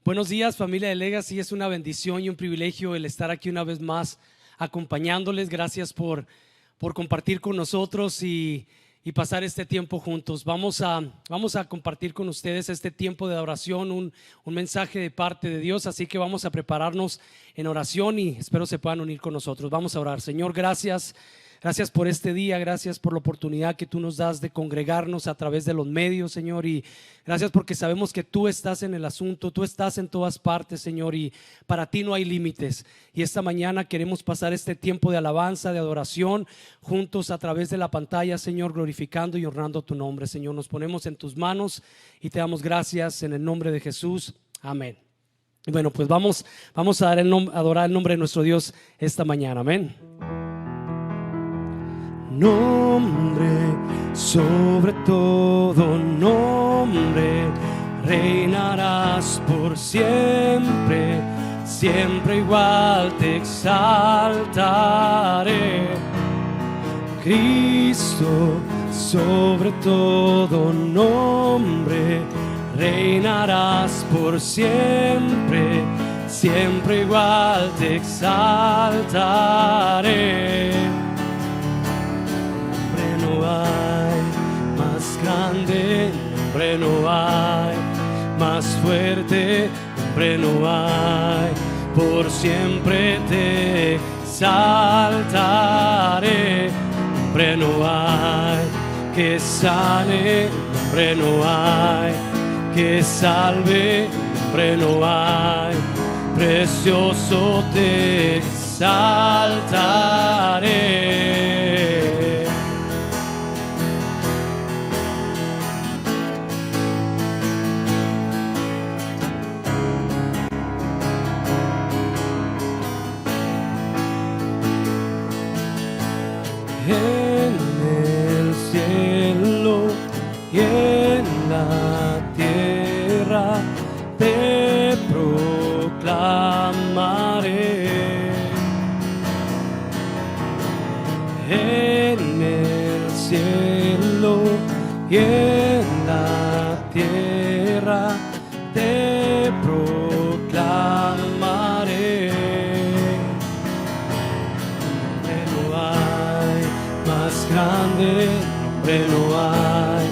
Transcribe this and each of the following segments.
Buenos días, familia de Legacy. Es una bendición y un privilegio el estar aquí una vez más acompañándoles. Gracias por compartir con nosotros y pasar este tiempo juntos. Vamos a compartir con ustedes este tiempo de oración, un mensaje de parte de Dios. Así que vamos a prepararnos en oración y espero se puedan unir con nosotros. Vamos a orar. Señor, gracias. Gracias por este día, gracias por la oportunidad que tú nos das de congregarnos a través de los medios, Señor, y gracias porque sabemos que tú estás en el asunto, tú estás en todas partes, Señor, y para ti no hay límites. Y esta mañana queremos pasar este tiempo de alabanza, de adoración, juntos a través de la pantalla, Señor, glorificando y honrando tu nombre, Señor. Nos ponemos en tus manos y te damos gracias en el nombre de Jesús. Amén. Y bueno, pues vamos a adorar el nombre de nuestro Dios esta mañana. Amén. Nombre, sobre todo nombre, reinarás por siempre, siempre igual te exaltaré. Cristo, sobre todo nombre, reinarás por siempre, siempre igual te exaltaré. No hay más grande, nombre no hay más fuerte, nombre no hay, por siempre te exaltaré. Nombre no hay que sane, nombre no hay que salve, nombre no hay, precioso te exaltaré. En el cielo y en la tierra te proclamaré. En el cielo y en la tierra te proclamaré. Grande, nombre no hay,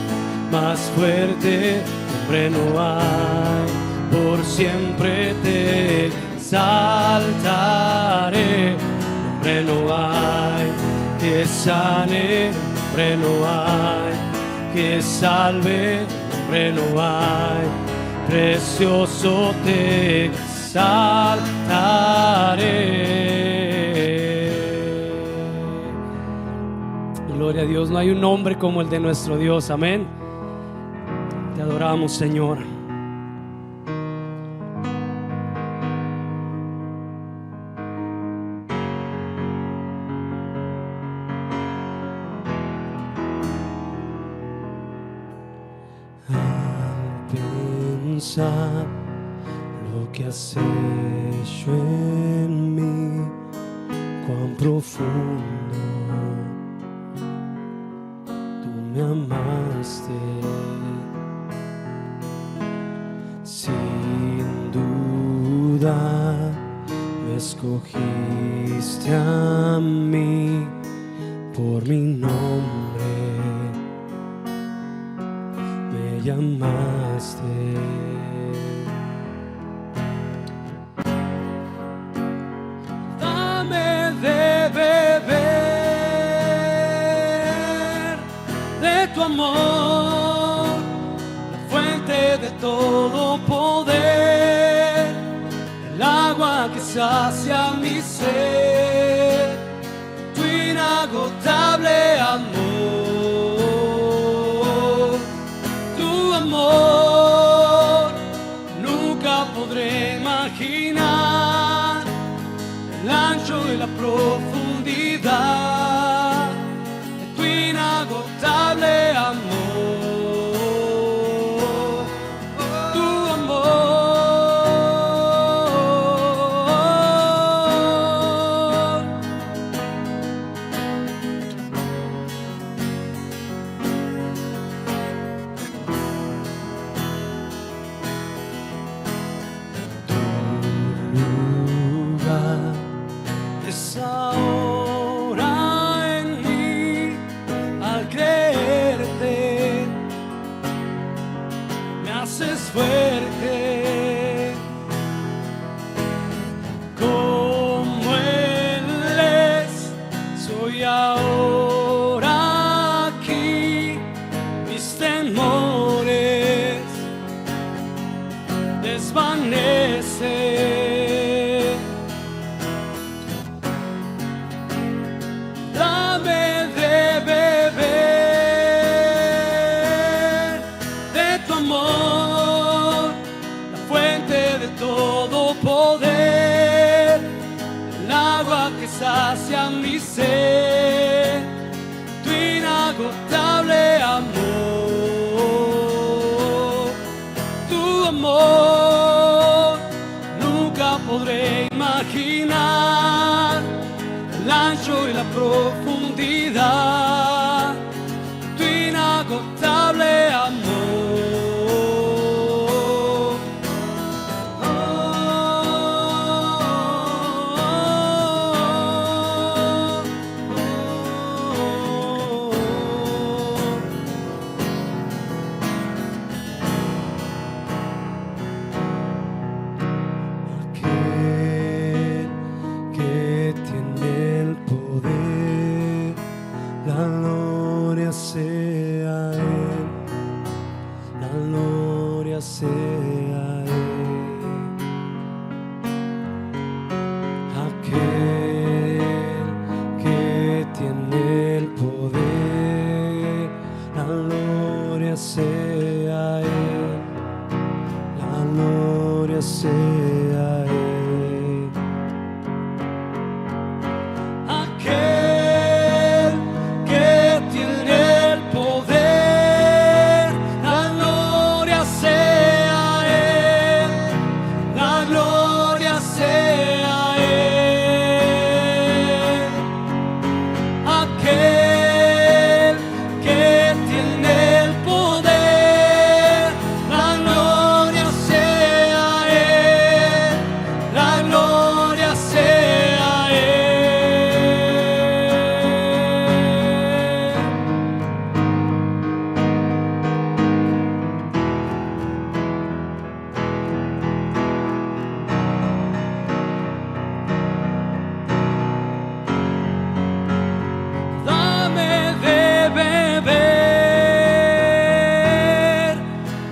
más fuerte, nombre no hay, por siempre te exaltaré. Nombre no hay que sane, nombre no hay que salve, nombre no hay, precioso te exaltaré. Gloria a Dios, no hay un nombre como el de nuestro Dios, amén. Te adoramos, Señor. Al pensar lo que has hecho en mí, cuán profundo me amaste, sin duda me escogiste a mí por mi nombre, me llamaste. Dame de beber de tu amor, la fuente de todo poder, el agua que sacia mi sed, tu inagotable amor, tu amor, nunca podré imaginar el ancho y la profundidad de tu inagotable amor, tu amor. haces fuerte. Como Él es, soy ahora aquí. Mis temores desvanecen. Dame de beber de tu amor, la fuente de todo poder, el agua que sacia mi sed, tu inagotable amor, tu amor. Nunca podré imaginar el ancho y la profundidad, tu inagotable amor. Aquel que tiene el poder, la gloria sea a Él, la gloria sea a Él. Aquel que tiene el poder, la gloria sea a Él, la gloria sea a Él. Aquel que tiene el poder, la gloria sea a Él, la gloria sea a Él. Aquel que tiene el poder, la gloria sea a Él, la gloria sea a Él. Dame de beber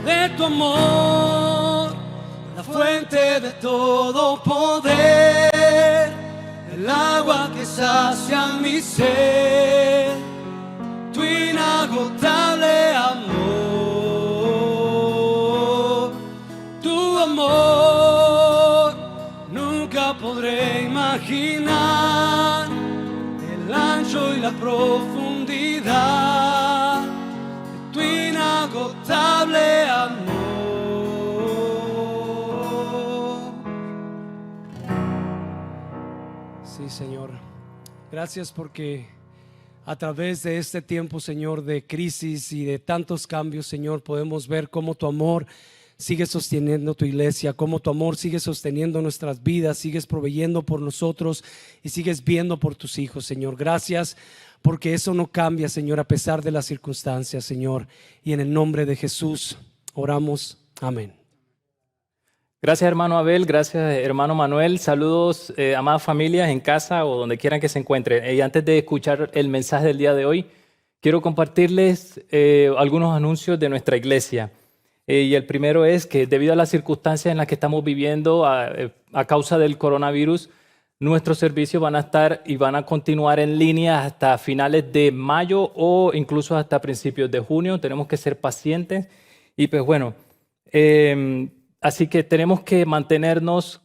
de tu amor, la fuente de todo poder, el agua que sacia mi sed, tu inagotable amor, tu amor. Nunca podré imaginar el ancho y la profundidad de tu inagotable amor. Sí, Señor. Gracias porque a través de este tiempo, Señor, de crisis y de tantos cambios, Señor, podemos ver cómo tu amor sigue sosteniendo tu iglesia, cómo tu amor sigue sosteniendo nuestras vidas, sigues proveyendo por nosotros y sigues viendo por tus hijos, Señor. Gracias porque eso no cambia, Señor, a pesar de las circunstancias, Señor. Y en el nombre de Jesús oramos. Amén. Gracias, hermano Abel. Gracias, hermano Manuel. Saludos, amadas familias en casa o donde quieran que se encuentren. Y antes de escuchar el mensaje del día de hoy, quiero compartirles algunos anuncios de nuestra iglesia. Y el primero es que debido a las circunstancias en las que estamos viviendo a causa del coronavirus, nuestros servicios van a estar y van a continuar en línea hasta finales de mayo o incluso hasta principios de junio. Tenemos que ser pacientes y pues bueno, así que tenemos que mantenernos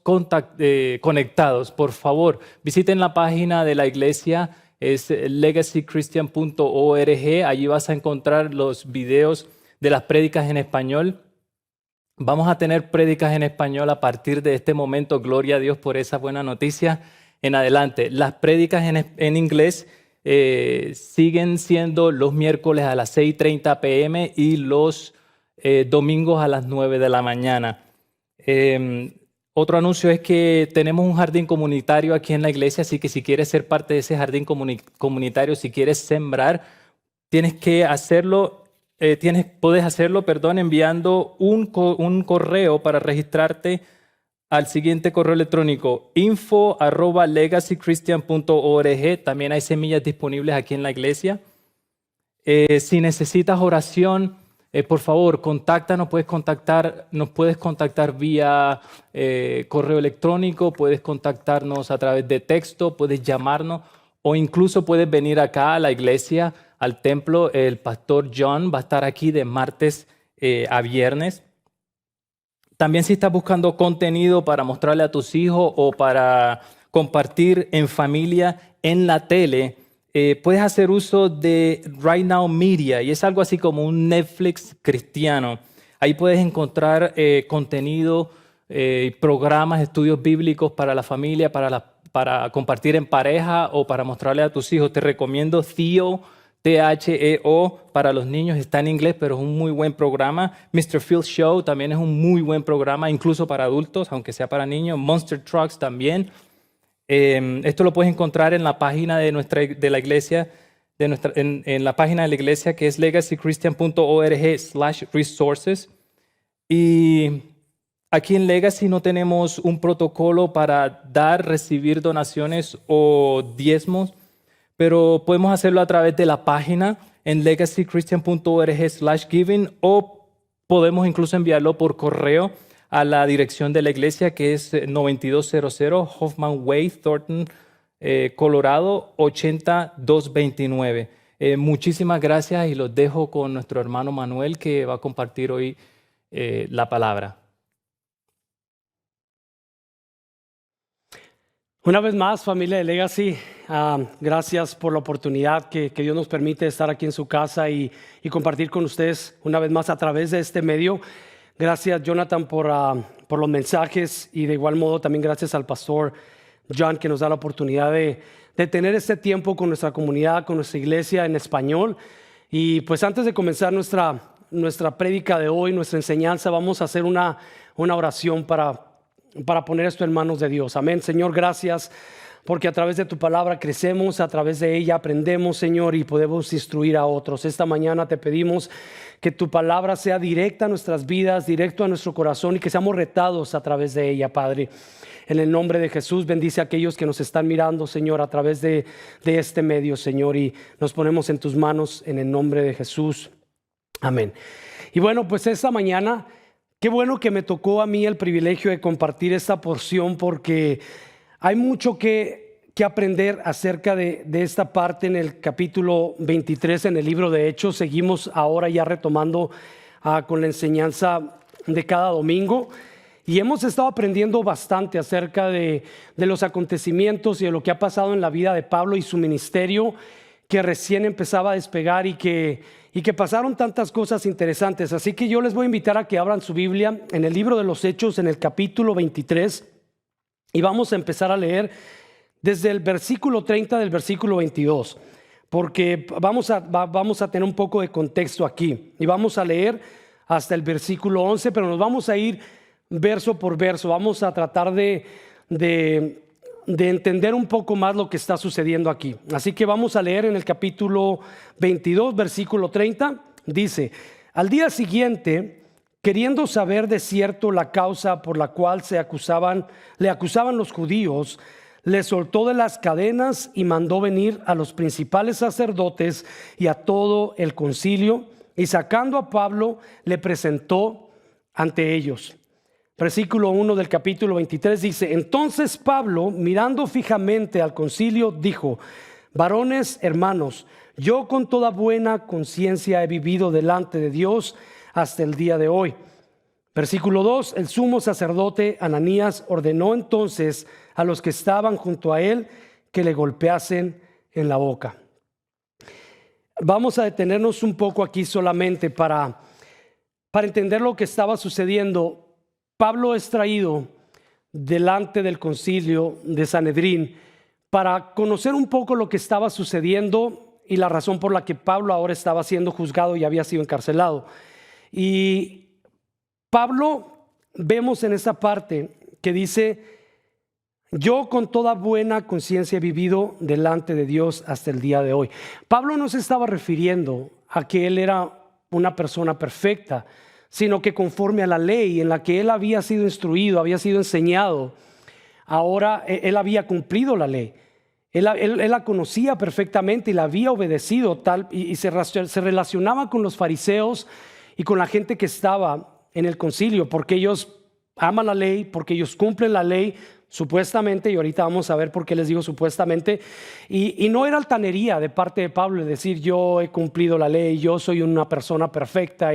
conectados. Por favor, visiten la página de la iglesia, es legacychristian.org. Allí vas a encontrar los videos de las prédicas en español. Vamos a tener prédicas en español a partir de este momento. Gloria a Dios por esa buena noticia en adelante. Las prédicas en inglés siguen siendo los miércoles a las 6:30 p.m. y los domingos a las 9 de la mañana. Otro anuncio es que tenemos un jardín comunitario aquí en la iglesia, así que si quieres ser parte de ese jardín comunitario, si quieres sembrar, tienes que hacerlo puedes hacerlo, enviando un correo para registrarte al siguiente correo electrónico: info@legacychristian.org. También hay semillas disponibles aquí en la iglesia. Si necesitas oración, por favor, contáctanos. Nos puedes contactar vía correo electrónico, puedes contactarnos a través de texto, puedes llamarnos o incluso puedes venir acá a la iglesia, al templo. El pastor John va a estar aquí de martes a viernes. También si estás buscando contenido para mostrarle a tus hijos o para compartir en familia en la tele, puedes hacer uso de Right Now Media, y es algo así como un Netflix cristiano. Ahí puedes encontrar contenido, programas, estudios bíblicos para la familia, para compartir en pareja o para mostrarle a tus hijos. Te recomiendo Theo, THEO, para los niños. Está en inglés, pero es un muy buen programa. Mr. Phil Show también es un muy buen programa, incluso para adultos, aunque sea para niños. Monster Trucks también. Esto lo puedes encontrar en la página de la iglesia, en la página de la iglesia, que es legacychristian.org/resources. Y aquí en Legacy no tenemos un protocolo para recibir donaciones o diezmos, pero podemos hacerlo a través de la página en legacychristian.org/giving, o podemos incluso enviarlo por correo a la dirección de la iglesia, que es 9200 Hoffman Way, Thornton, Colorado 80229. Muchísimas gracias y los dejo con nuestro hermano Manuel, que va a compartir hoy la palabra. Una vez más, familia de Legacy, gracias por la oportunidad que Dios nos permite estar aquí en su casa y compartir con ustedes una vez más a través de este medio. Gracias, Jonathan, por los mensajes, y de igual modo también gracias al pastor John, que nos da la oportunidad de tener este tiempo con nuestra comunidad, con nuestra iglesia en español. Y pues antes de comenzar nuestra prédica de hoy, nuestra enseñanza, vamos a hacer una oración para poner esto en manos de Dios. Amén. Señor, gracias porque a través de tu palabra crecemos, a través de ella aprendemos, Señor, y podemos instruir a otros. Esta mañana te pedimos que tu palabra sea directa a nuestras vidas, directo a nuestro corazón, y que seamos retados a través de ella, Padre. En el nombre de Jesús, bendice a aquellos que nos están mirando, Señor, a través de este medio, Señor, y nos ponemos en tus manos en el nombre de Jesús. Amén. Y bueno, pues esta mañana, qué bueno que me tocó a mí el privilegio de compartir esta porción, porque hay mucho que aprender acerca de esta parte en el capítulo 23 en el libro de Hechos. Seguimos ahora ya retomando con la enseñanza de cada domingo, y hemos estado aprendiendo bastante acerca de los acontecimientos y de lo que ha pasado en la vida de Pablo y su ministerio, que recién empezaba a despegar, y que pasaron tantas cosas interesantes. Así que yo les voy a invitar a que abran su Biblia en el libro de los Hechos, en el capítulo 23, y vamos a empezar a leer desde el versículo 30 del versículo 22, porque vamos a tener un poco de contexto aquí, y vamos a leer hasta el versículo 11, pero nos vamos a ir verso por verso. Vamos a tratar de entender un poco más lo que está sucediendo aquí. Así que vamos a leer en el capítulo 22, versículo 30. Dice: al día siguiente, queriendo saber de cierto la causa por la cual le acusaban los judíos, le soltó de las cadenas y mandó venir a los principales sacerdotes y a todo el concilio, y sacando a Pablo le presentó ante ellos. Versículo 1 del capítulo 23 dice: entonces Pablo, mirando fijamente al concilio, dijo: varones hermanos, yo con toda buena conciencia he vivido delante de Dios hasta el día de hoy. Versículo 2: el sumo sacerdote Ananías ordenó entonces a los que estaban junto a él que le golpeasen en la boca. Vamos a detenernos un poco aquí solamente para entender lo que estaba sucediendo. Pablo es traído delante del concilio de Sanedrín para conocer un poco lo que estaba sucediendo y la razón por la que Pablo ahora estaba siendo juzgado y había sido encarcelado. Y Pablo, vemos en esta parte que dice: yo con toda buena conciencia he vivido delante de Dios hasta el día de hoy. Pablo no se estaba refiriendo a que él era una persona perfecta, sino que conforme a la ley en la que él había sido instruido, había sido enseñado, ahora él había cumplido la ley. Él la conocía perfectamente y la había obedecido y se relacionaba con los fariseos y con la gente que estaba en el concilio, porque ellos aman la ley, porque ellos cumplen la ley supuestamente, y ahorita vamos a ver por qué les digo supuestamente, y no era altanería de parte de Pablo de decir yo he cumplido la ley, yo soy una persona perfecta,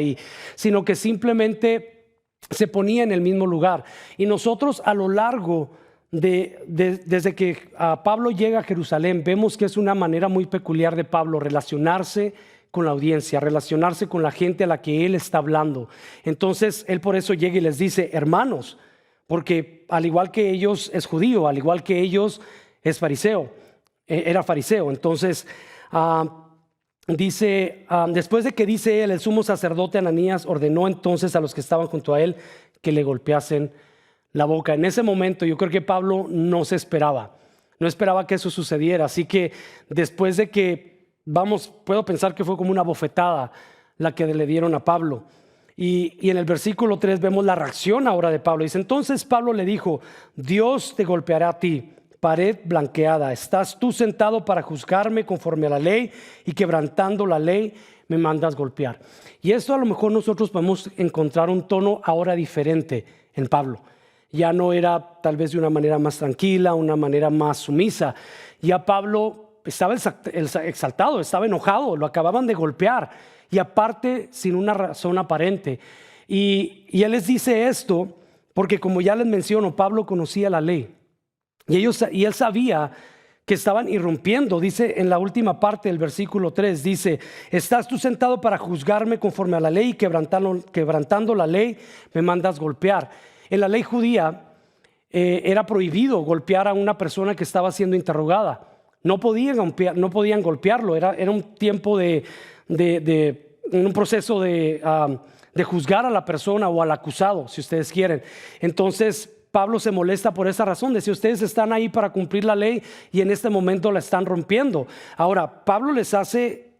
sino que simplemente se ponía en el mismo lugar. Y nosotros a lo largo desde que Pablo llega a Jerusalén, vemos que es una manera muy peculiar de Pablo relacionarse con la audiencia, relacionarse con la gente a la que él está hablando. Entonces él por eso llega y les dice hermanos, porque al igual que ellos es judío, al igual que ellos es fariseo, era fariseo. Entonces dice, después de que dice él, el sumo sacerdote Ananías ordenó entonces a los que estaban junto a él que le golpeasen la boca. En ese momento yo creo que Pablo no esperaba que eso sucediera, así que después de que, puedo pensar que fue como una bofetada la que le dieron a Pablo. Y en el versículo 3 vemos la reacción ahora de Pablo. Dice, entonces Pablo le dijo, Dios te golpeará a ti, pared blanqueada. ¿Estás tú sentado para juzgarme conforme a la ley y quebrantando la ley me mandas golpear? Y esto a lo mejor nosotros podemos encontrar un tono ahora diferente en Pablo. Ya no era tal vez de una manera más tranquila, una manera más sumisa. Ya Pablo estaba exaltado, estaba enojado, lo acababan de golpear y aparte sin una razón aparente. Y él les dice esto porque, como ya les menciono, Pablo conocía la ley y él sabía que estaban irrumpiendo. Dice en la última parte del versículo 3, dice, ¿estás tú sentado para juzgarme conforme a la ley y quebrantando la ley me mandas golpear? En la ley judía era prohibido golpear a una persona que estaba siendo interrogada. No podían golpearlo. Era un tiempo un proceso de juzgar a la persona o al acusado, si ustedes quieren. Entonces Pablo se molesta por esa razón, de si ustedes están ahí para cumplir la ley y en este momento la están rompiendo. Ahora, Pablo les hace,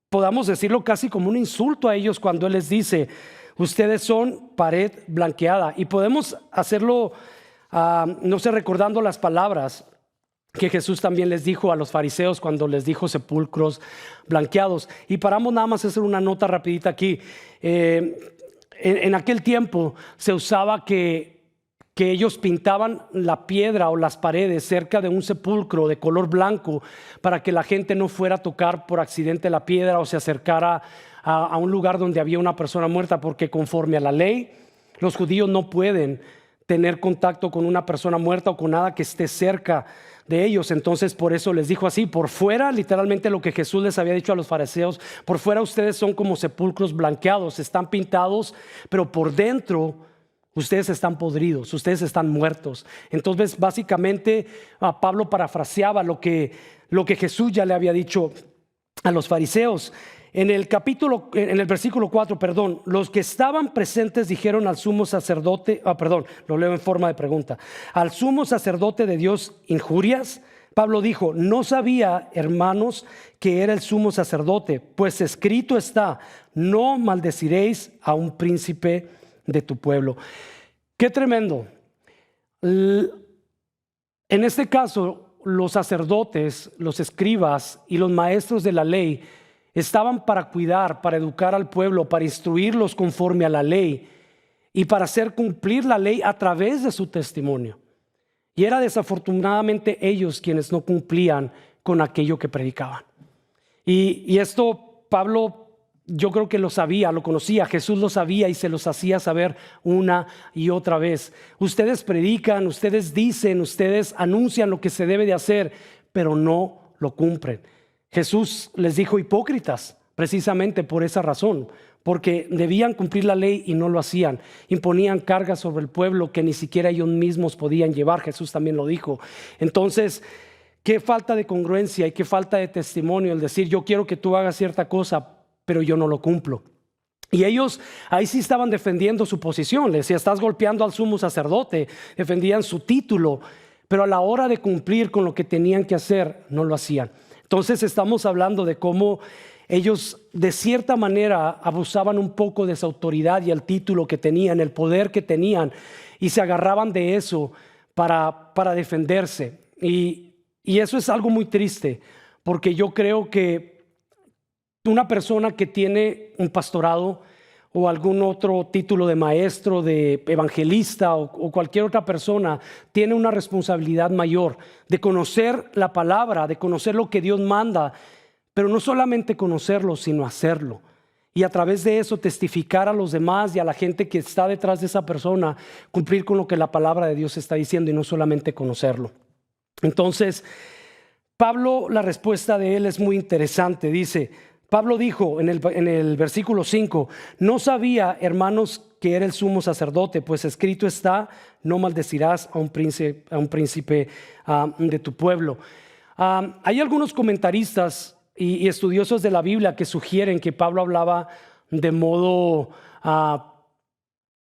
podamos decirlo casi como un insulto a ellos cuando él les dice, ustedes son pared blanqueada. Y podemos hacerlo, recordando las palabras que Jesús también les dijo a los fariseos cuando les dijo sepulcros blanqueados. Y paramos nada más a hacer una nota rapidita aquí. En aquel tiempo se usaba que ellos pintaban la piedra o las paredes cerca de un sepulcro de color blanco para que la gente no fuera a tocar por accidente la piedra o se acercara a un lugar donde había una persona muerta, porque conforme a la ley los judíos no pueden tener contacto con una persona muerta o con nada que esté cerca de ellos. Entonces por eso les dijo así, por fuera, literalmente lo que Jesús les había dicho a los fariseos, por fuera ustedes son como sepulcros blanqueados, están pintados, pero por dentro ustedes están podridos, ustedes están muertos. Entonces básicamente Pablo parafraseaba lo que Jesús ya le había dicho a los fariseos. En el versículo 4, los que estaban presentes dijeron al sumo sacerdote, lo leo en forma de pregunta, al sumo sacerdote de Dios injurias. Pablo dijo, no sabía, hermanos, que era el sumo sacerdote, pues escrito está, no maldeciréis a un príncipe de tu pueblo. Qué tremendo. En este caso, los sacerdotes, los escribas y los maestros de la ley estaban para cuidar, para educar al pueblo, para instruirlos conforme a la ley y para hacer cumplir la ley a través de su testimonio. Y era desafortunadamente ellos quienes no cumplían con aquello que predicaban. Y esto Pablo, yo creo que lo sabía, lo conocía, Jesús lo sabía y se los hacía saber una y otra vez. Ustedes predican, ustedes dicen, ustedes anuncian lo que se debe de hacer, pero no lo cumplen. Jesús les dijo hipócritas, precisamente por esa razón, porque debían cumplir la ley y no lo hacían. Imponían cargas sobre el pueblo que ni siquiera ellos mismos podían llevar. Jesús también lo dijo. Entonces, qué falta de congruencia y qué falta de testimonio el decir yo quiero que tú hagas cierta cosa, pero yo no lo cumplo. Y ellos ahí sí estaban defendiendo su posición. Le decía, estás golpeando al sumo sacerdote. Defendían su título, pero a la hora de cumplir con lo que tenían que hacer, no lo hacían. Entonces estamos hablando de cómo ellos de cierta manera abusaban un poco de esa autoridad y el título que tenían, el poder que tenían, y se agarraban de eso para defenderse. Y eso es algo muy triste, porque yo creo que una persona que tiene un pastorado o algún otro título de maestro, de evangelista o cualquier otra persona, tiene una responsabilidad mayor de conocer la palabra, de conocer lo que Dios manda, pero no solamente conocerlo, sino hacerlo. Y a través de eso testificar a los demás y a la gente que está detrás de esa persona, cumplir con lo que la palabra de Dios está diciendo y no solamente conocerlo. Entonces, Pablo, la respuesta de él es muy interesante. Dice, Pablo dijo en el versículo 5, no sabía, hermanos, que era el sumo sacerdote, pues escrito está, no maldecirás a un príncipe de tu pueblo. Hay algunos comentaristas y estudiosos de la Biblia que sugieren que Pablo hablaba de modo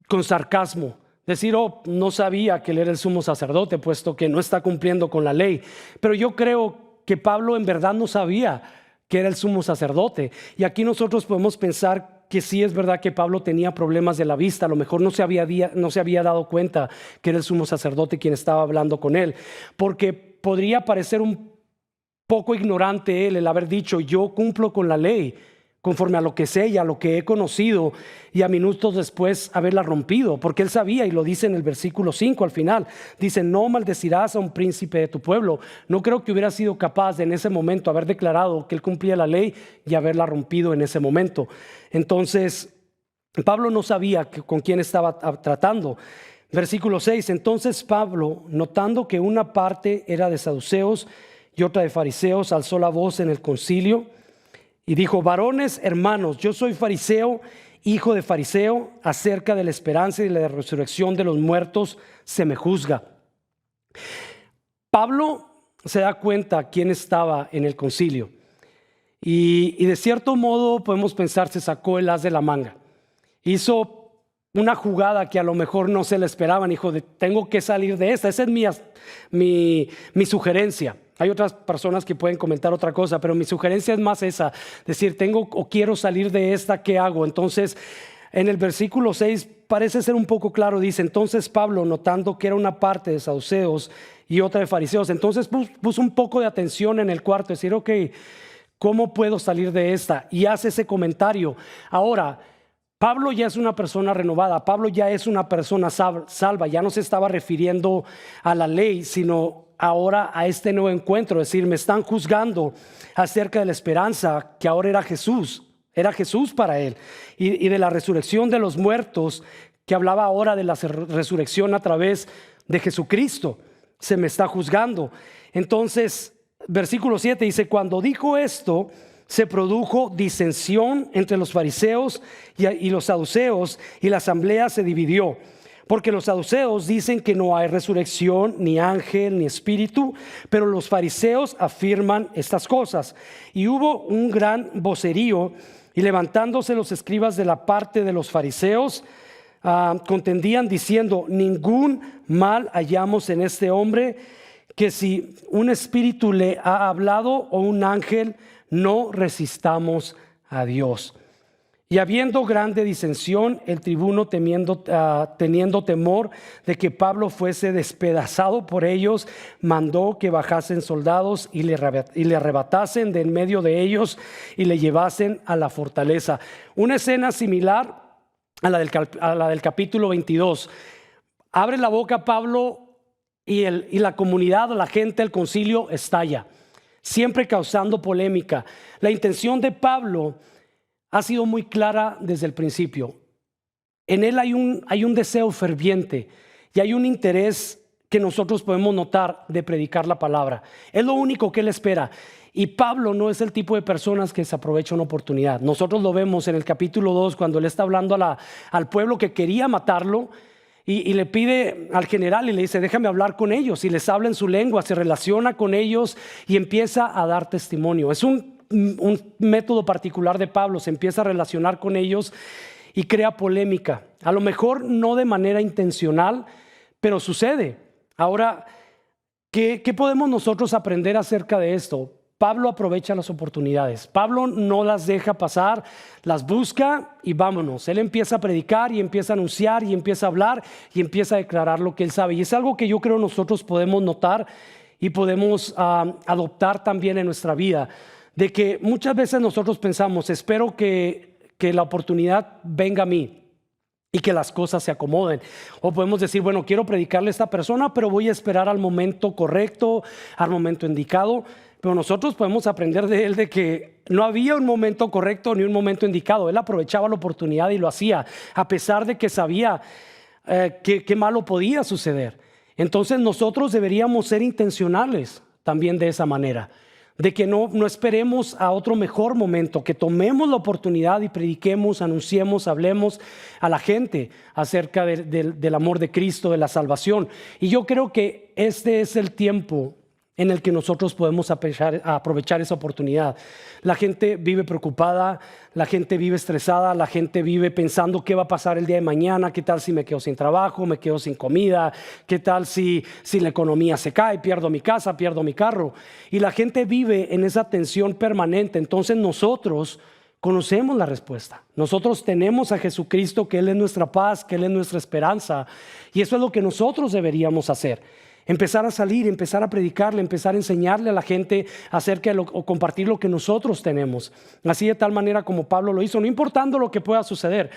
con sarcasmo. Decir, no sabía que él era el sumo sacerdote, puesto que no está cumpliendo con la ley. Pero yo creo que Pablo en verdad no sabía que era el sumo sacerdote. Y aquí nosotros podemos pensar que sí es verdad que Pablo tenía problemas de la vista. A lo mejor no se había dado cuenta que era el sumo sacerdote quien estaba hablando con él. Porque podría parecer un poco ignorante él el haber dicho, yo cumplo con la ley conforme a lo que sé y a lo que he conocido, y a minutos después haberla rompido, porque él sabía, y lo dice en el versículo 5 al final, dice, no maldecirás a un príncipe de tu pueblo. No creo que hubiera sido capaz de en ese momento haber declarado que él cumplía la ley y haberla rompido en ese momento. Entonces Pablo no sabía con quién estaba tratando. Versículo 6, entonces Pablo, notando que una parte era de saduceos y otra de fariseos, alzó la voz en el concilio y dijo, varones hermanos, yo soy fariseo, hijo de fariseo, acerca de la esperanza y de la resurrección de los muertos se me juzga. Pablo se da cuenta quién estaba en el concilio y de cierto modo podemos pensar se sacó el as de la manga. Hizo una jugada que a lo mejor no se le esperaban. Dijo, tengo que salir de esta. Esa es mi sugerencia. Hay otras personas que pueden comentar otra cosa, pero mi sugerencia es más esa, decir, tengo o quiero salir de esta, ¿qué hago? Entonces, en el versículo 6 parece ser un poco claro, dice, entonces Pablo, notando que era una parte de saduceos y otra de fariseos, entonces puso un poco de atención en el cuarto, decir, ok, ¿cómo puedo salir de esta? Y hace ese comentario. Ahora, Pablo ya es una persona renovada, Pablo ya es una persona salva, ya no se estaba refiriendo a la ley, sino ahora a este nuevo encuentro, es decir, me están juzgando acerca de la esperanza que ahora era Jesús para él, y de la resurrección de los muertos, que hablaba ahora de la resurrección a través de Jesucristo, se me está juzgando. Entonces, versículo 7 dice, cuando dijo esto, se produjo disensión entre los fariseos y los saduceos, y la asamblea se dividió. Porque los saduceos dicen que no hay resurrección, ni ángel, ni espíritu, pero los fariseos afirman estas cosas. Y hubo un gran vocerío, y levantándose los escribas de la parte de los fariseos, contendían diciendo, ningún mal hallamos en este hombre, que si un espíritu le ha hablado o un ángel, no resistamos a Dios. Y habiendo grande disensión, el tribuno teniendo temor de que Pablo fuese despedazado por ellos, mandó que bajasen soldados y le arrebatasen de en medio de ellos y le llevasen a la fortaleza. Una escena similar a la del capítulo 22. Abre la boca Pablo y la comunidad, la gente, el concilio estalla, siempre causando polémica. La intención de Pablo ha sido muy clara desde el principio. En él hay un deseo ferviente y hay un interés que nosotros podemos notar de predicar la palabra. Es lo único que él espera. Y Pablo no es el tipo de personas que se aprovecha una oportunidad. Nosotros lo vemos en el capítulo 2 cuando él está hablando al pueblo que quería matarlo y le pide al general y le dice, déjame hablar con ellos, y les habla en su lengua, se relaciona con ellos y empieza a dar testimonio. Es un método particular de Pablo, se empieza a relacionar con ellos y crea polémica, a lo mejor no de manera intencional, pero sucede. Ahora, ¿qué podemos nosotros aprender acerca de esto? Pablo aprovecha las oportunidades. Pablo no las deja pasar, las busca y vámonos. Él empieza a predicar y empieza a anunciar y empieza a hablar y empieza a declarar lo que él sabe. Y es algo que yo creo nosotros podemos notar y podemos adoptar también en nuestra vida. De que muchas veces nosotros pensamos, espero que la oportunidad venga a mí y que las cosas se acomoden. O podemos decir, bueno, quiero predicarle a esta persona, pero voy a esperar al momento correcto, al momento indicado. Pero nosotros podemos aprender de él de que no había un momento correcto ni un momento indicado. Él aprovechaba la oportunidad y lo hacía, a pesar de que sabía que malo podía suceder. Entonces nosotros deberíamos ser intencionales también de esa manera. De que no esperemos a otro mejor momento, que tomemos la oportunidad y prediquemos, anunciemos, hablemos a la gente acerca del amor de Cristo, de la salvación. Y yo creo que este es el tiempo en el que nosotros podemos aprovechar esa oportunidad. La gente vive preocupada, la gente vive estresada, la gente vive pensando qué va a pasar el día de mañana, qué tal si me quedo sin trabajo, me quedo sin comida, qué tal si la economía se cae, pierdo mi casa, pierdo mi carro. Y la gente vive en esa tensión permanente. Entonces nosotros conocemos la respuesta. Nosotros tenemos a Jesucristo, que Él es nuestra paz, que Él es nuestra esperanza. Y eso es lo que nosotros deberíamos hacer. Empezar a salir, empezar a predicarle, empezar a enseñarle a la gente acerca de o compartir lo que nosotros tenemos. Así de tal manera como Pablo lo hizo, no importando lo que pueda suceder.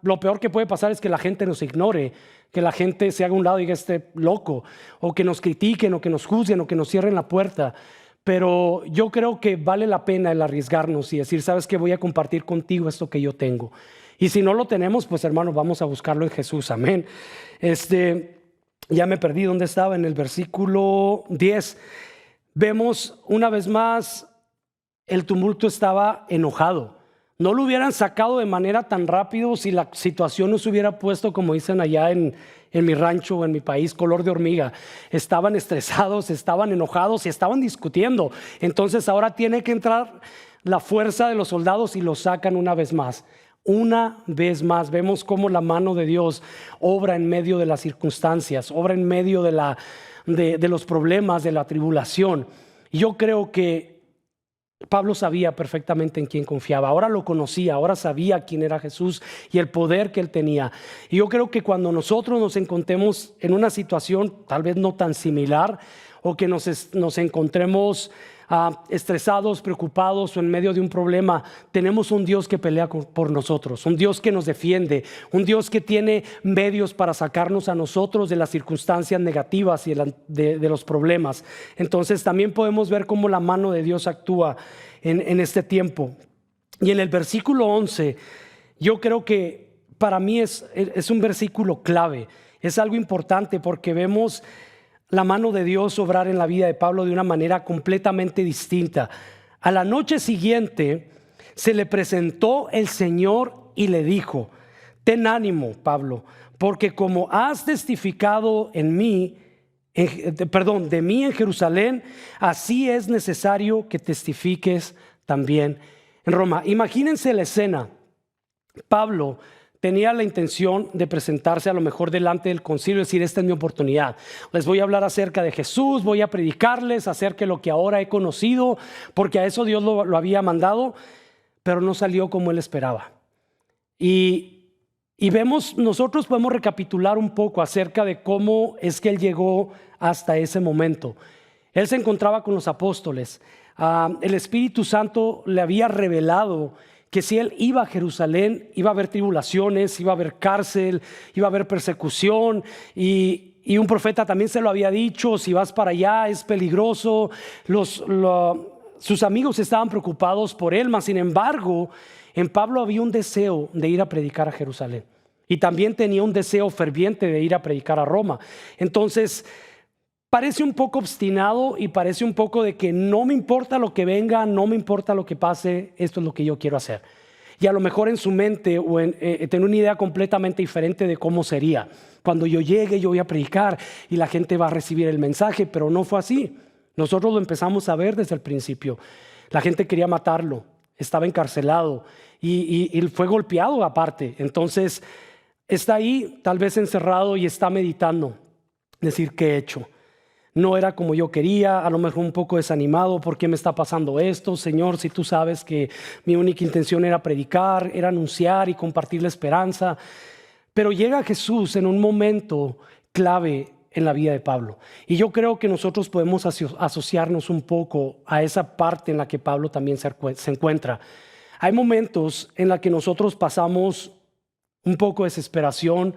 Lo peor que puede pasar es que la gente nos ignore, que la gente se haga a un lado y diga este loco, o que nos critiquen, o que nos juzguen, o que nos cierren la puerta. Pero yo creo que vale la pena el arriesgarnos y decir, sabes que voy a compartir contigo esto que yo tengo. Y si no lo tenemos, pues hermanos, vamos a buscarlo en Jesús. Amén. Ya me perdí dónde estaba, en el versículo 10. Vemos una vez más, el tumulto estaba enojado. No lo hubieran sacado de manera tan rápido si la situación no se hubiera puesto, como dicen allá en mi rancho o en mi país, color de hormiga. Estaban estresados, estaban enojados y estaban discutiendo. Entonces ahora tiene que entrar la fuerza de los soldados y lo sacan una vez más. Una vez más vemos cómo la mano de Dios obra en medio de las circunstancias, obra en medio de los problemas, de la tribulación. Y yo creo que Pablo sabía perfectamente en quién confiaba. Ahora lo conocía, ahora sabía quién era Jesús y el poder que él tenía. Y yo creo que cuando nosotros nos encontremos en una situación tal vez no tan similar, o que nos encontremos estresados, preocupados o en medio de un problema, tenemos un Dios que pelea por nosotros, un Dios que nos defiende, un Dios que tiene medios para sacarnos a nosotros de las circunstancias negativas y de los problemas. Entonces también podemos ver cómo la mano de Dios actúa en este tiempo. Y en el versículo 11, yo creo que para mí es un versículo clave, es algo importante porque vemos la mano de Dios obrar en la vida de Pablo de una manera completamente distinta. A la noche siguiente se le presentó el Señor y le dijo: ten ánimo, Pablo, porque como has testificado de mí en Jerusalén, así es necesario que testifiques también en Roma. Imagínense la escena. Pablo tenía la intención de presentarse a lo mejor delante del concilio y decir: esta es mi oportunidad, les voy a hablar acerca de Jesús, voy a predicarles acerca de lo que ahora he conocido, porque a eso Dios lo había mandado. Pero no salió como él esperaba. Y nosotros podemos recapitular un poco acerca de cómo es que él llegó hasta ese momento. Él se encontraba con los apóstoles. El Espíritu Santo le había revelado que si él iba a Jerusalén, iba a haber tribulaciones, iba a haber cárcel, iba a haber persecución, y un profeta también se lo había dicho: si vas para allá es peligroso. Sus amigos estaban preocupados por él, mas sin embargo en Pablo había un deseo de ir a predicar a Jerusalén, y también tenía un deseo ferviente de ir a predicar a Roma. Entonces parece un poco obstinado y parece un poco de que no me importa lo que venga, no me importa lo que pase, esto es lo que yo quiero hacer. Y a lo mejor en su mente tiene una idea completamente diferente de cómo sería. Cuando yo llegue, yo voy a predicar y la gente va a recibir el mensaje, pero no fue así. Nosotros lo empezamos a ver desde el principio. La gente quería matarlo, estaba encarcelado y fue golpeado aparte. Entonces está ahí tal vez encerrado y está meditando, decir: ¿qué he hecho? no era como yo quería, a lo mejor un poco desanimado. ¿Por qué me está pasando esto? Señor, si tú sabes que mi única intención era predicar, era anunciar y compartir la esperanza. Pero llega Jesús en un momento clave en la vida de Pablo. Y yo creo que nosotros podemos asociarnos un poco a esa parte en la que Pablo también se encuentra. Hay momentos en los que nosotros pasamos un poco de desesperación,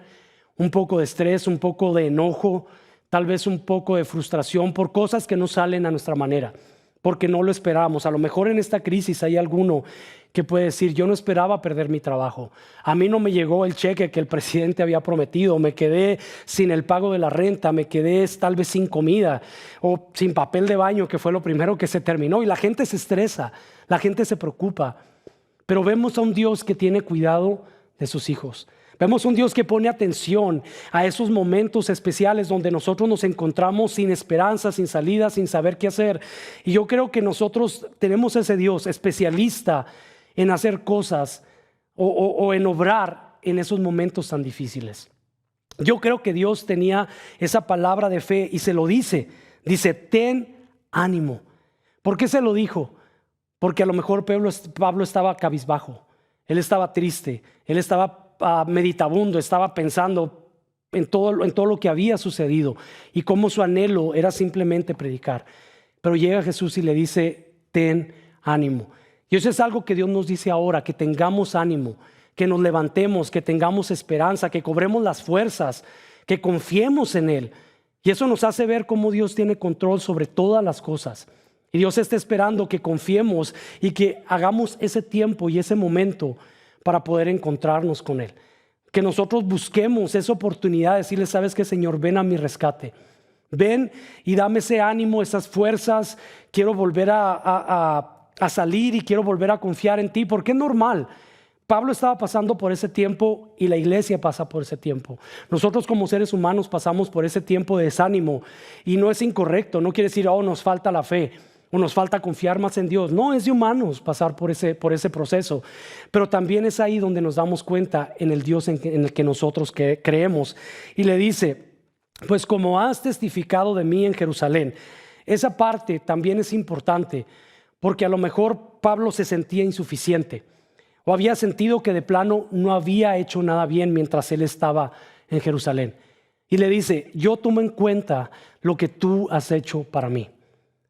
un poco de estrés, un poco de enojo, tal vez un poco de frustración por cosas que no salen a nuestra manera, porque no lo esperábamos. A lo mejor en esta crisis hay alguno que puede decir, yo no esperaba perder mi trabajo. A mí no me llegó el cheque que el presidente había prometido, me quedé sin el pago de la renta, me quedé tal vez sin comida o sin papel de baño, que fue lo primero que se terminó. Y la gente se estresa, la gente se preocupa. Pero vemos a un Dios que tiene cuidado de sus hijos. Vemos un Dios que pone atención a esos momentos especiales donde nosotros nos encontramos sin esperanza, sin salida, sin saber qué hacer. Y yo creo que nosotros tenemos ese Dios especialista en hacer cosas o en obrar en esos momentos tan difíciles. Yo creo que Dios tenía esa palabra de fe y se lo dice. Dice, ten ánimo. ¿Por qué se lo dijo? Porque a lo mejor Pablo estaba cabizbajo. Él estaba triste. Él estaba meditabundo, estaba pensando en todo lo que había sucedido y cómo su anhelo era simplemente predicar. Pero llega Jesús y le dice, ten ánimo. Y eso es algo que Dios nos dice ahora, que tengamos ánimo, que nos levantemos, que tengamos esperanza, que cobremos las fuerzas, que confiemos en Él. Y eso nos hace ver cómo Dios tiene control sobre todas las cosas. Y Dios está esperando que confiemos y que hagamos ese tiempo y ese momento para poder encontrarnos con Él. Que nosotros busquemos esa oportunidad de decirle, ¿sabes qué, Señor? Ven a mi rescate. Ven y dame ese ánimo, esas fuerzas. Quiero volver a salir y quiero volver a confiar en ti, porque es normal. Pablo estaba pasando por ese tiempo y la iglesia pasa por ese tiempo. Nosotros como seres humanos pasamos por ese tiempo de desánimo y no es incorrecto. No quiere decir, nos falta la fe o nos falta confiar más en Dios. No, es de humanos pasar por ese proceso. Pero también es ahí donde nos damos cuenta en el Dios en el que nosotros creemos. Y le dice, pues como has testificado de mí en Jerusalén. Esa parte también es importante, porque a lo mejor Pablo se sentía insuficiente o había sentido que de plano no había hecho nada bien mientras él estaba en Jerusalén. Y le dice, yo tomo en cuenta lo que tú has hecho para mí.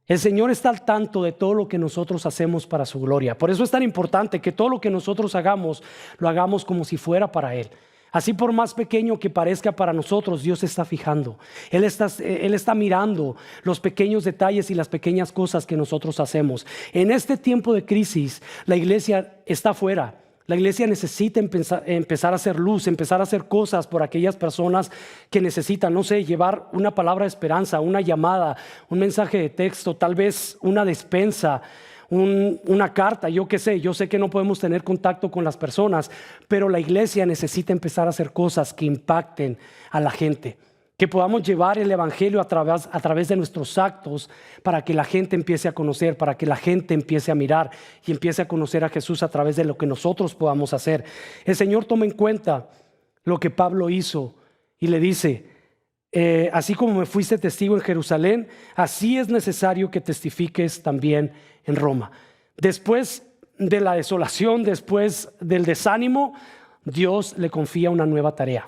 El Señor está al tanto de todo lo que nosotros hacemos para su gloria. Por eso es tan importante que todo lo que nosotros hagamos, lo hagamos como si fuera para Él. Así por más pequeño que parezca para nosotros, Dios está fijando. Él está mirando los pequeños detalles y las pequeñas cosas que nosotros hacemos. En este tiempo de crisis, la iglesia está afuera. La iglesia necesita empezar a hacer luz, empezar a hacer cosas por aquellas personas que necesitan, llevar una palabra de esperanza, una llamada, un mensaje de texto, tal vez una despensa, una carta, yo sé que no podemos tener contacto con las personas, pero la iglesia necesita empezar a hacer cosas que impacten a la gente, que podamos llevar el evangelio a través de nuestros actos para que la gente empiece a conocer, para que la gente empiece a mirar y empiece a conocer a Jesús a través de lo que nosotros podamos hacer. El Señor toma en cuenta lo que Pablo hizo y le dice, así como me fuiste testigo en Jerusalén, así es necesario que testifiques también en Roma. Después de la desolación, después del desánimo, Dios le confía una nueva tarea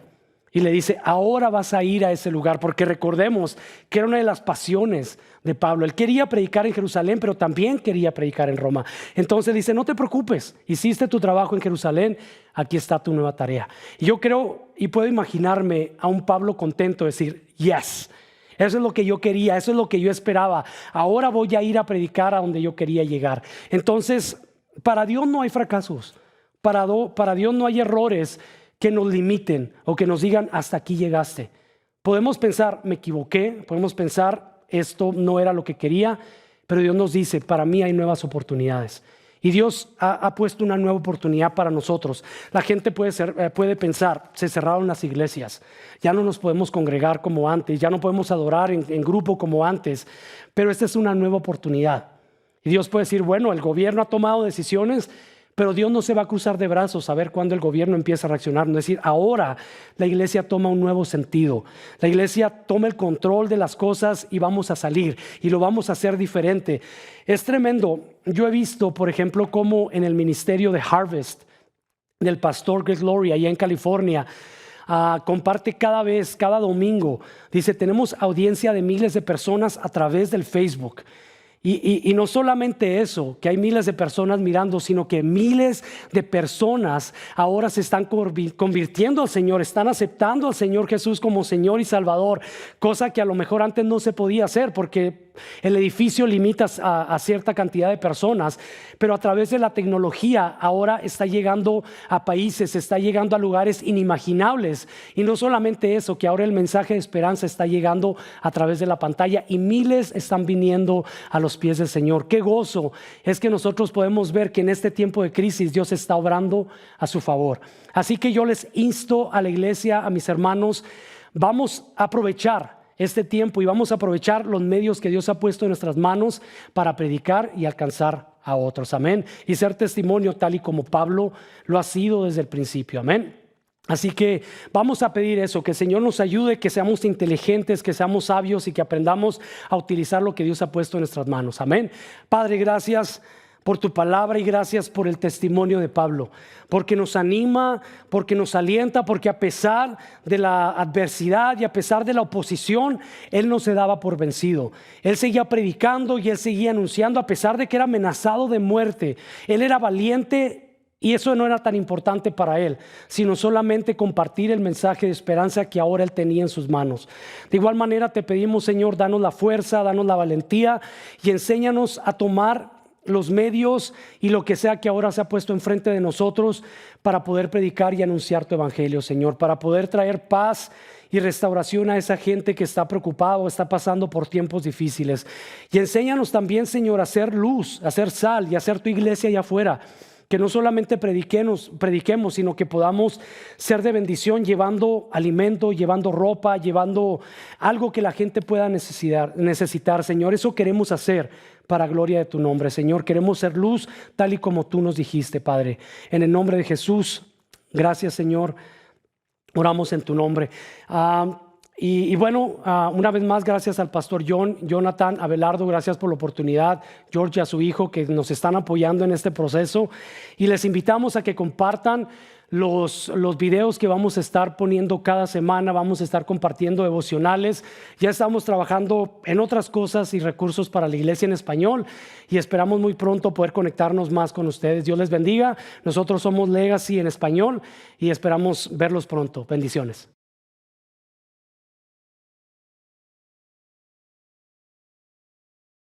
y le dice, ahora vas a ir a ese lugar, porque recordemos que era una de las pasiones de Pablo. Él quería predicar en Jerusalén, pero también quería predicar en Roma. Entonces dice, no te preocupes, hiciste tu trabajo en Jerusalén, aquí está tu nueva tarea. Y yo creo y puedo imaginarme a un Pablo contento decir, yes, eso es lo que yo quería, eso es lo que yo esperaba. Ahora voy a ir a predicar a donde yo quería llegar. Entonces, para Dios no hay fracasos, para Dios no hay errores que nos limiten o que nos digan hasta aquí llegaste. Podemos pensar, me equivoqué, podemos pensar, esto no era lo que quería, pero Dios nos dice, para mí hay nuevas oportunidades. Y Dios ha puesto una nueva oportunidad para nosotros. La gente puede pensar, se cerraron las iglesias, ya no nos podemos congregar como antes, ya no podemos adorar en grupo como antes, pero esta es una nueva oportunidad. Y Dios puede decir, bueno, el gobierno ha tomado decisiones, Pero Dios no se va a cruzar de brazos a ver cuándo el gobierno empieza a reaccionar. Es decir, ahora la iglesia toma un nuevo sentido. La iglesia toma el control de las cosas y vamos a salir y lo vamos a hacer diferente. Es tremendo. Yo he visto, por ejemplo, cómo en el ministerio de Harvest del pastor Greg Laurie allá en California, comparte cada domingo. Dice, tenemos audiencia de miles de personas a través del Facebook. Y no solamente eso, que hay miles de personas mirando, sino que miles de personas ahora se están convirtiendo al Señor, están aceptando al Señor Jesús como Señor y Salvador, cosa que a lo mejor antes no se podía hacer porque el edificio limita a cierta cantidad de personas, pero a través de la tecnología ahora está llegando a países, está llegando a lugares inimaginables. Y no solamente eso, que ahora el mensaje de esperanza está llegando a través de la pantalla y miles están viniendo a los pies del Señor. Qué gozo es que nosotros podemos ver que en este tiempo de crisis Dios está obrando a su favor. Así que yo les insto a la iglesia, a mis hermanos, vamos a aprovechar este tiempo y vamos a aprovechar los medios que Dios ha puesto en nuestras manos para predicar y alcanzar a otros, amén, y ser testimonio tal y como Pablo lo ha sido desde el principio, amén. Así que vamos a pedir eso, que el Señor nos ayude, que seamos inteligentes, que seamos sabios y que aprendamos a utilizar lo que Dios ha puesto en nuestras manos, amén. Padre, gracias por tu palabra y gracias por el testimonio de Pablo, porque nos anima, porque nos alienta, porque a pesar de la adversidad y a pesar de la oposición, él no se daba por vencido. Él seguía predicando y él seguía anunciando a pesar de que era amenazado de muerte. Él era valiente y eso no era tan importante para él, sino solamente compartir el mensaje de esperanza que ahora él tenía en sus manos. De igual manera te pedimos, Señor, danos la fuerza, danos la valentía y enséñanos a tomar los medios y lo que sea que ahora se ha puesto enfrente de nosotros para poder predicar y anunciar tu evangelio, Señor, para poder traer paz y restauración a esa gente que está preocupada o está pasando por tiempos difíciles. Y enséñanos también, Señor, a hacer luz, a hacer sal y a hacer tu iglesia allá afuera. Que no solamente prediquemos, sino que podamos ser de bendición llevando alimento, llevando ropa, llevando algo que la gente pueda necesitar, Señor. Eso queremos hacer para gloria de tu nombre, Señor. Queremos ser luz tal y como tú nos dijiste, Padre. En el nombre de Jesús, gracias, Señor. Oramos en tu nombre. Bueno, una vez más, gracias al pastor Jonathan, Abelardo, gracias por la oportunidad, George, a su hijo, que nos están apoyando en este proceso. Y les invitamos a que compartan los videos que vamos a estar poniendo cada semana. Vamos a estar compartiendo devocionales. Ya estamos trabajando en otras cosas y recursos para la iglesia en español y esperamos muy pronto poder conectarnos más con ustedes. Dios les bendiga. Nosotros somos Legacy en español y esperamos verlos pronto. Bendiciones.